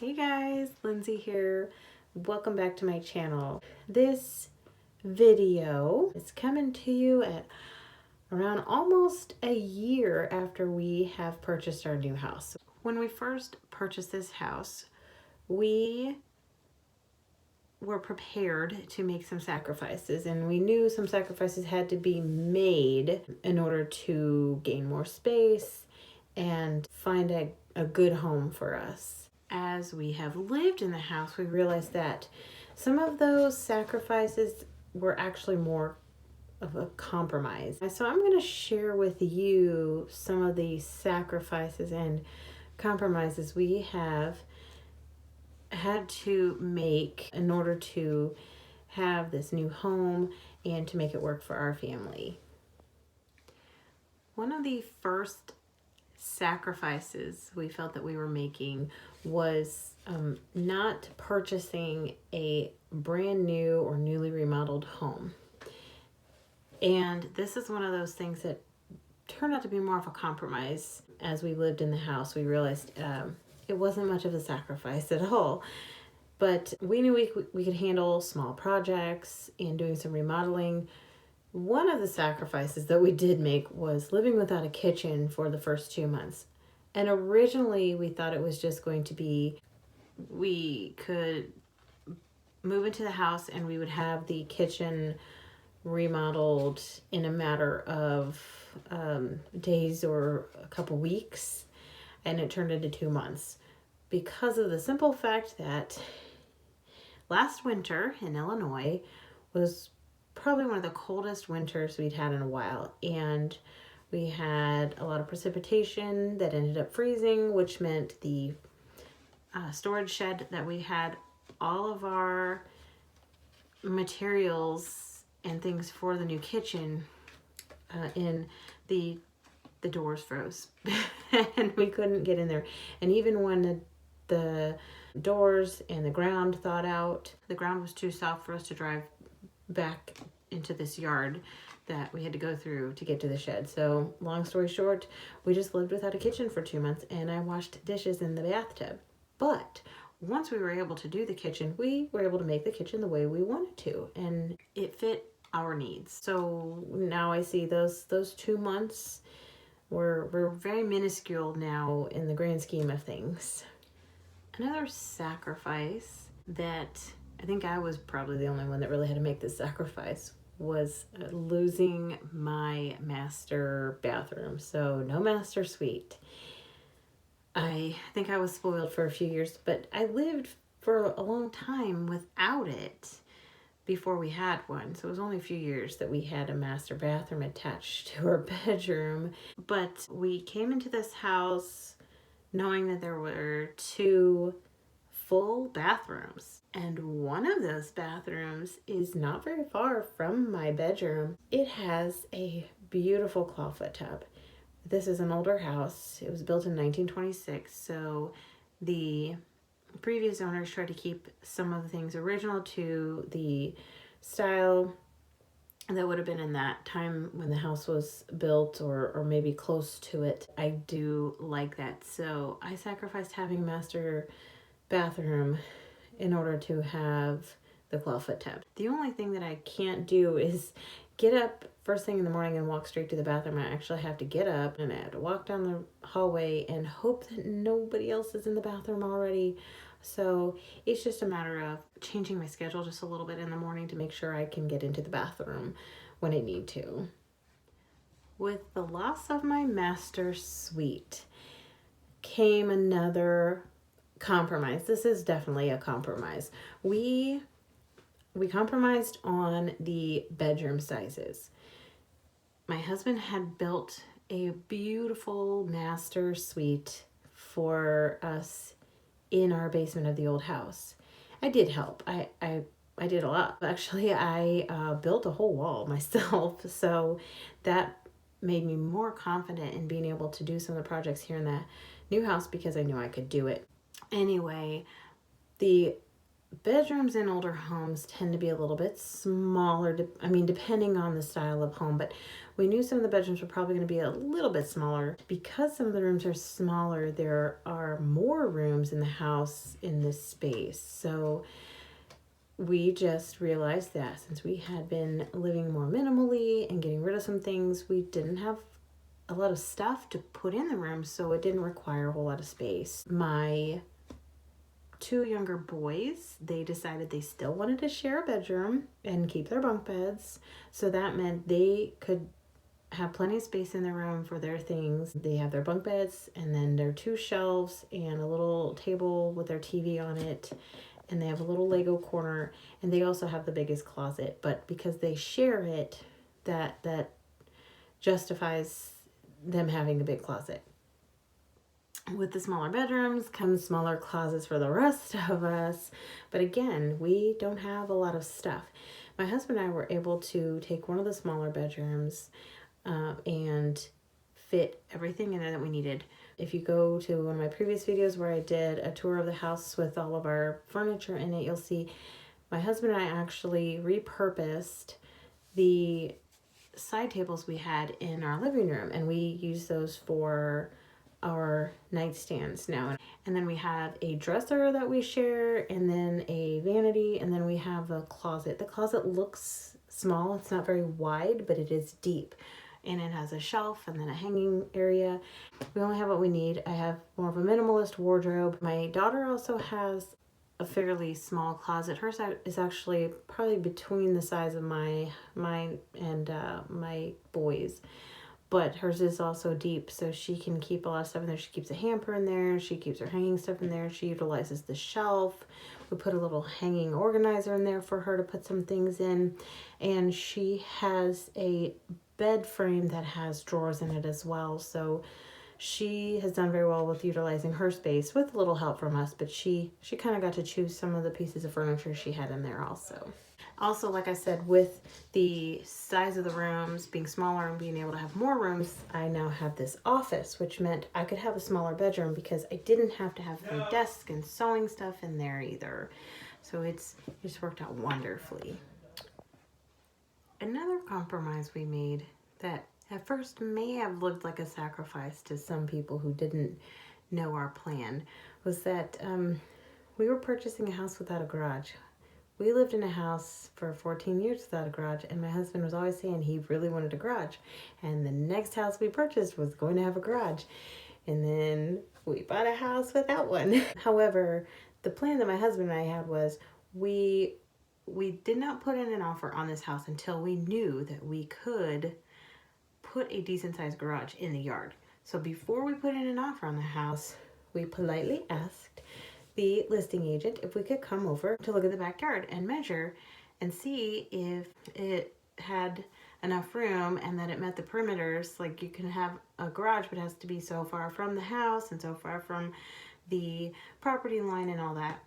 Hey guys, Lindsay here. Welcome back to my channel. This video is coming to you at around almost a year after we have purchased our new house. When we first purchased this house, we were prepared to make some sacrifices, and we knew some sacrifices had to be made in order to gain more space and find a good home for us. As we have lived in the house, we realized that some of those sacrifices were actually more of a compromise. So I'm going to share with you some of the sacrifices and compromises we have had to make in order to have this new home and to make it work for our family. One of the first sacrifices we felt that we were making was not purchasing a brand new or newly remodeled home. And this is one of those things that turned out to be more of a compromise. As we lived in the house, we realized it wasn't much of a sacrifice at all. But we knew we could handle small projects and doing some remodeling. One of the sacrifices that we did make was living without a kitchen for the first 2 months. And originally we thought it was just going to be, we could move into the house and we would have the kitchen remodeled in a matter of days or a couple weeks. And it turned into 2 months because of the simple fact that last winter in Illinois was probably one of the coldest winters we'd had in a while, and we had a lot of precipitation that ended up freezing, which meant the storage shed that we had all of our materials and things for the new kitchen in the doors froze and we couldn't get in there. And even when the doors and the ground thawed out, the ground was too soft for us to drive back into this yard that we had to go through to get to the shed. So long story short, we just lived without a kitchen for 2 months, and I washed dishes in the bathtub. But once we were able to do the kitchen, we were able to make the kitchen the way we wanted to, and it fit our needs. So now I see those 2 months were very minuscule now in the grand scheme of things. Another sacrifice that I think I was probably the only one that really had to make this sacrifice was losing my master bathroom. So no master suite. I think I was spoiled for a few years, but I lived for a long time without it before we had one. So it was only a few years that we had a master bathroom attached to our bedroom. But we came into this house knowing that there were 2 full bathrooms, and one of those bathrooms is not very far from my bedroom. It has a beautiful clawfoot tub. This is an older house. It was built in 1926, so the previous owners tried to keep some of the things original to the style that would have been in that time when the house was built, or maybe close to it. I do like that, so I sacrificed having a master bathroom in order to have the clawfoot tub. The only thing that I can't do is get up first thing in the morning and walk straight to the bathroom. I actually have to get up and I have to walk down the hallway and hope that nobody else is in the bathroom already. So it's just a matter of changing my schedule just a little bit in the morning to make sure I can get into the bathroom when I need to. With the loss of my master suite came another compromise. This is definitely a compromise. We compromised on the bedroom sizes. My husband had built a beautiful master suite for us in our basement of the old house. I did help. I did a lot. Actually, I built a whole wall myself, so that made me more confident in being able to do some of the projects here in that new house because I knew I could do it. Anyway, the bedrooms in older homes tend to be a little bit smaller, depending on the style of home, but We knew some of the bedrooms were probably going to be a little bit smaller. Because some of the rooms are smaller, there are more rooms in the house in this space. So we just realized that since we had been living more minimally and getting rid of some things, we didn't have a lot of stuff to put in the room, so it didn't require a whole lot of space. My 2 younger boys, they decided they still wanted to share a bedroom and keep their bunk beds, so that meant they could have plenty of space in their room for their things. They have their bunk beds and then their 2 shelves and a little table with their TV on it, and they have a little Lego corner, and they also have the biggest closet. But because they share it, that justifies them having a big closet. With the smaller bedrooms comes smaller closets for the rest of us. But again, we don't have a lot of stuff. My husband and I were able to take one of the smaller bedrooms and fit everything in there that we needed. If you go to one of my previous videos where I did a tour of the house with all of our furniture in it, you'll see my husband and I actually repurposed the side tables we had in our living room, and we use those for our nightstands now. And then we have a dresser that we share, and then a vanity, and then we have a closet. The closet looks small, it's not very wide, but it is deep, and it has a shelf and then a hanging area. We only have what we need. I have more of a minimalist wardrobe. My daughter also has a fairly small closet. Hers is actually probably between the size of mine and my boys, but hers is also deep, so she can keep a lot of stuff in there. She keeps a hamper in there. She keeps her hanging stuff in there. She utilizes the shelf. We put a little hanging organizer in there for her to put some things in, and she has a bed frame that has drawers in it as well. So she has done very well with utilizing her space with a little help from us, but she kind of got to choose some of the pieces of furniture she had in there also. Also, like I said, with the size of the rooms being smaller and being able to have more rooms, I now have this office, which meant I could have a smaller bedroom because I didn't have to have my desk and sewing stuff in there either. So it just worked out wonderfully. Another compromise we made that at first may have looked like a sacrifice to some people who didn't know our plan was that we were purchasing a house without a garage. We lived in a house for 14 years without a garage, and my husband was always saying he really wanted a garage, and the next house we purchased was going to have a garage, and then we bought a house without one. However, the plan that my husband and I had was we did not put in an offer on this house until we knew that we could put a decent sized garage in the yard. So before we put in an offer on the house, we politely asked the listing agent if we could come over to look at the backyard and measure and see if it had enough room and that it met the perimeters. Like, you can have a garage, but it has to be so far from the house and so far from the property line and all that.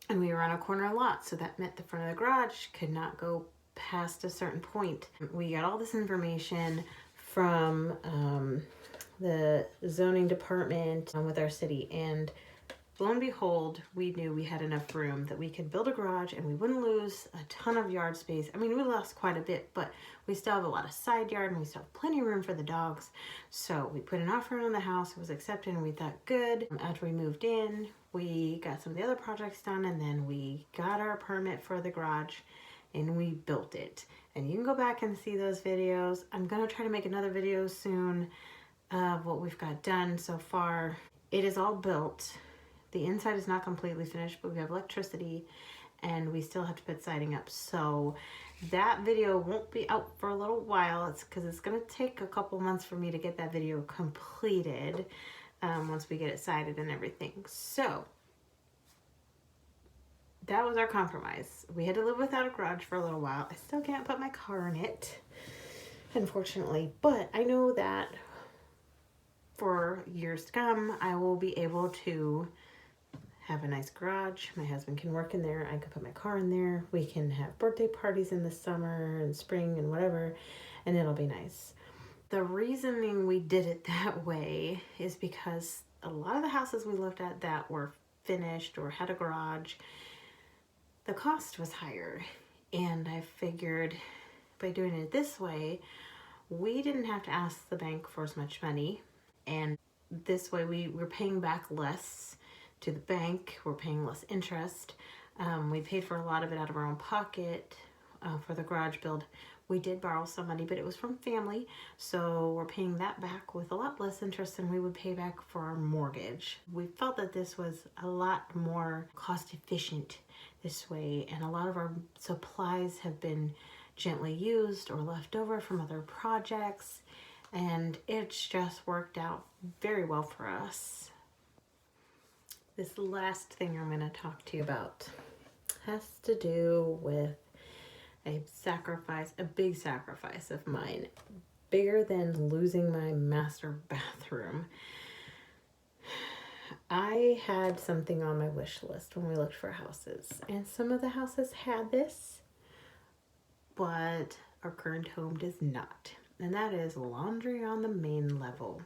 And we were on a corner lot, so that meant the front of the garage could not go past a certain point. We got all this information from the zoning department with our city, and lo and behold, we knew we had enough room that we could build a garage and we wouldn't lose a ton of yard space. I mean, we lost quite a bit, but we still have a lot of side yard and we still have plenty of room for the dogs. So we put an offer on the house, it was accepted, and we thought good. After we moved in, we got some of the other projects done, and then we got our permit for the garage and we built it. And you can go back and see those videos. I'm gonna try to make another video soon of what we've got done so far. It is all built. The inside is not completely finished, but we have electricity and we still have to put siding up. So that video won't be out for a little while. It's because it's going to take a couple months for me to get that video completed once we get it sided and everything. So that was our compromise. We had to live without a garage for a little while. I still can't put my car in it, unfortunately, but I know that for years to come, I will be able to have a nice garage. My husband can work in there. I can put my car in there. We can have birthday parties in the summer and spring and whatever, and it'll be nice. The reasoning we did it that way is because a lot of the houses we looked at that were finished or had a garage, the cost was higher. And I figured by doing it this way, we didn't have to ask the bank for as much money, and this way we're paying back less to the bank. We're paying less interest. We paid for a lot of it out of our own pocket for the garage build. We did borrow some money, but it was from family, so we're paying that back with a lot less interest than we would pay back for our mortgage. We felt that this was a lot more cost efficient this way, and a lot of our supplies have been gently used or left over from other projects, and it's just worked out very well for us. This last thing I'm going to talk to you about has to do with a big sacrifice of mine, bigger than losing my master bathroom. I had something on my wish list when we looked for houses, and some of the houses had this, but our current home does not, and that is laundry on the main level.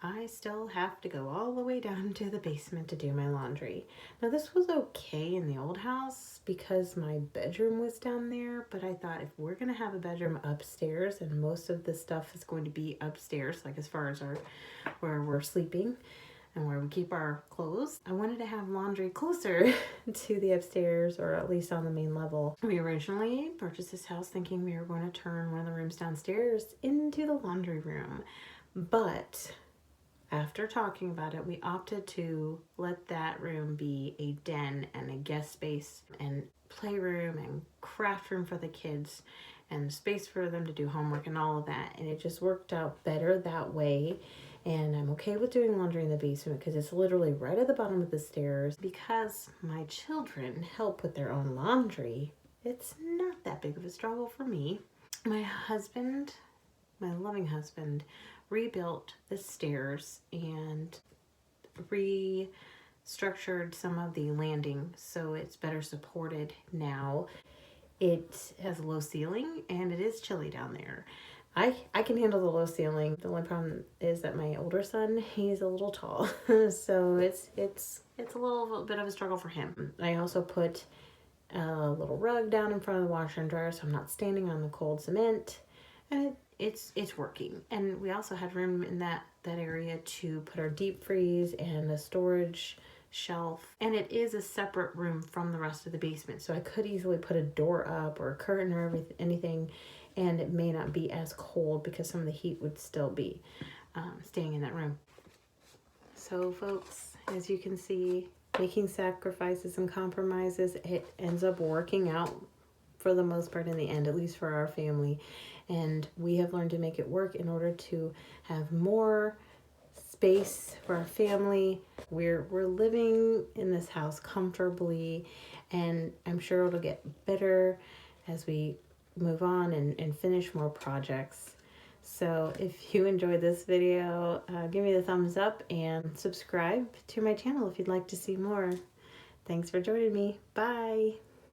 I still have to go all the way down to the basement to do my laundry. Now, this was okay in the old house because my bedroom was down there, but I thought if we're going to have a bedroom upstairs and most of the stuff is going to be upstairs, like as far as where we're sleeping and where we keep our clothes, I wanted to have laundry closer to the upstairs, or at least on the main level. We originally purchased this house thinking we were going to turn one of the rooms downstairs into the laundry room, but after talking about it, we opted to let that room be a den and a guest space and playroom and craft room for the kids and space for them to do homework and all of that. And it just worked out better that way. And I'm okay with doing laundry in the basement because it's literally right at the bottom of the stairs. Because my children help with their own laundry, it's not that big of a struggle for me. My husband, my loving husband, rebuilt the stairs and restructured some of the landing so it's better supported now. It has a low ceiling and it is chilly down there. I can handle the low ceiling. The only problem is that my older son, he's a little tall, so it's a little bit of a struggle for him. I also put a little rug down in front of the washer and dryer so I'm not standing on the cold cement, and it's working. And we also had room in that area to put our deep freeze and a storage shelf, and it is a separate room from the rest of the basement, so I could easily put a door up or a curtain or anything, and it may not be as cold because some of the heat would still be staying in that room. So folks, as you can see, making sacrifices and compromises, it ends up working out for the most part in the end, at least for our family. And we have learned to make it work in order to have more space for our family. We're living in this house comfortably, and I'm sure it'll get better as we move on and finish more projects. So if you enjoyed this video, give me the thumbs up and subscribe to my channel if you'd like to see more. Thanks for joining me. Bye.